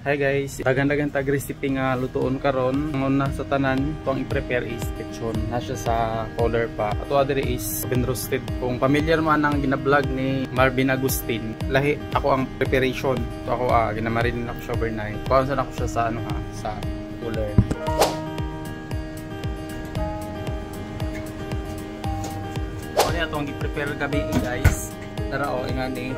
Hi guys, dagan-dagan tag recipe nga lutuon karon. Ang una sa tanan, itong i-prepare is lechon. Nasa sa color pa. Ato adire is oven roasted. Kung familiar man ang gina-vlog ni Marvin Agustin, lahi ako ang preparation. So ako ginamarin ako siya overnight. Paunsan ako siya sa sa cooler. Ano itong i-prepare gabi guys. Narao ingani.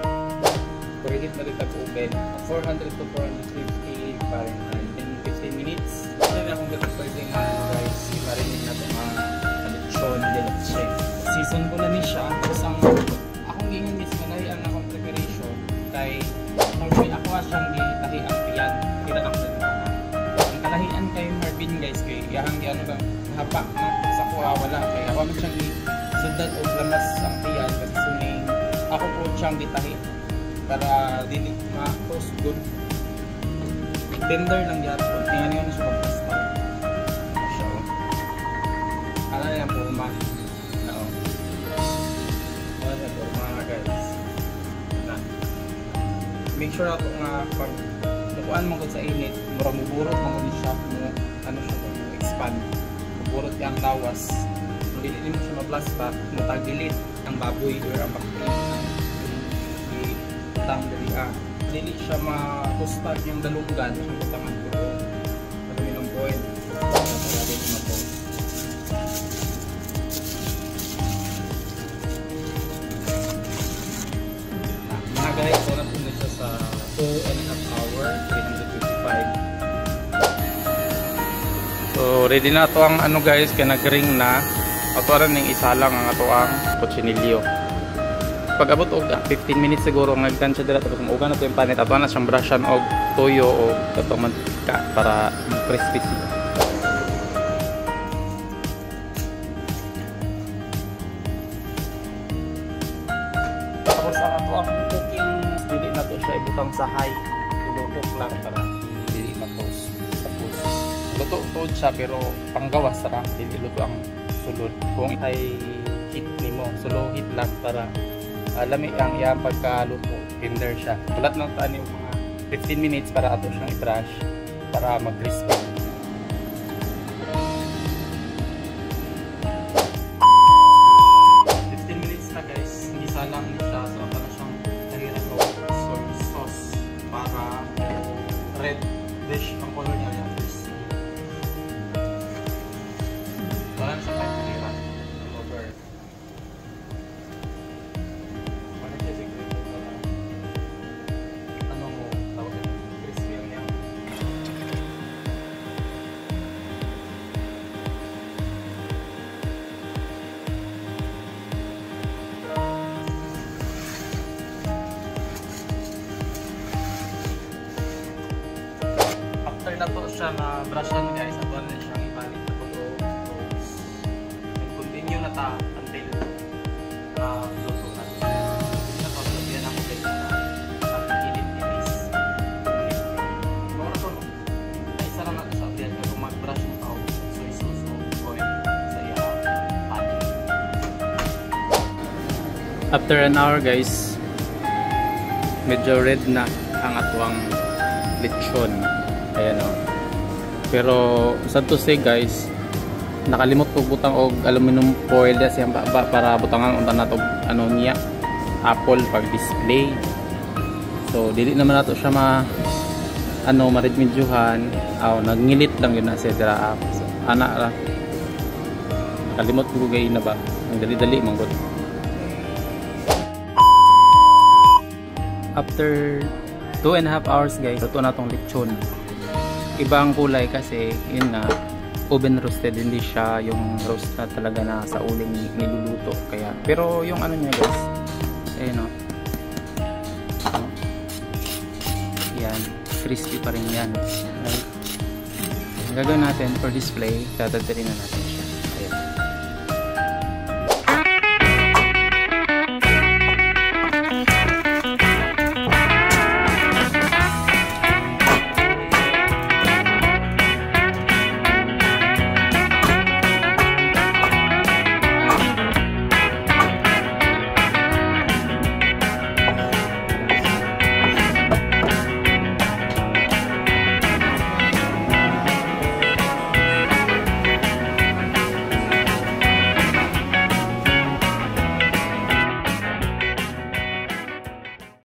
Preheat na rin oven 400 to 450 Fahrenheit in 15 minutes. Then akong pwede nga guys, i-marinate na itong lechon de leche. Season ko na ni siya. Tapos akong gingan guys, manari ang akong preparation kay Marvin ako siyang gitahi ang tiyan. Kita lang sa mga. Ang kalahian kay Marvin guys, kay yahang ano bang hapa na sa kuha wala. Kaya ako man siyang sundan o lamas ang tiyan kasi suning ako po siyang gitahi. Para dili ma-toast good. Tender lang yan po. Tingnan nyo na siya pag-pasta. Siya o. Ala yan po ma. Na o. Wala po mga guys. Na. Make sure ako nga pag lukuan mo ko sa init, murang muburot mo ko ni siya. Ano siya po? Expand. Muburot yung lawas. Hindi mo siya ma-blasta. Mutagilit ang baboy or ang bakteria. Dili siya ma-toastan yung dalunggan ng butangan ko. Marami ng boil. Marami na po. Mga guys, oras na siya sa 2.5 hour, 355. So ready na ito ang ano guys, kaya nag-ring na. Ito rin yung isa lang ang ito ang cochinillo. Pag abot og 15 minutes siguro nagtan siya dira tapos ugan na to yung panit ato na siyang brushan og toyo o katong mantika para crispy siya. Tapos ang ato ang cooking dili na to siya ibutang sa high lutok lang para dili ma-toast. Tapos luto siya pero panggawas ra dili luto ang sulod. Kung ay heat nimo slow heat lang para lami ang iyang pagkaluto, tender siya. Ulat lang taan yung mga 15 minutes para ato siyang i-brush para mag-crispy. Minutes na guys, hindi salang siya. So para siyang nahirap ko soy sauce para red dish ang color niya yan. Wala na siya kahit nahirap. After na to siya na brushan guys, at wala na siyang ibalik na to roast. And continue na ta until luto na. Continue na to, sabihan ako guys na sa kilit-kilis. Mura to, isa lang natin sa abihan kung mag-brush mo tao soy sauce o oil sa iya panin. After an hour guys, medyo red na ang atuang lechon. Ayan o. Pero sad to say guys, nakalimot ko butang og aluminum foil da siyang para butangan unta nato ano niya apple pag display. So dili naman nato siya maridmidjuhan. Nagngilit lang yun na siya dira. So, ana ra. Nakalimot ko gay na ba. Ang dali-dali man gud. After 2.5 hours guys, ito na tong lechon. Ibang kulay kasi yun na oven roasted, hindi siya yung roast na talaga na sa uling niluluto. Kaya pero yung ano niya guys, ayun o, yan, crispy pa rin yan. Right? Ang gagawin natin for display, tatadali na natin.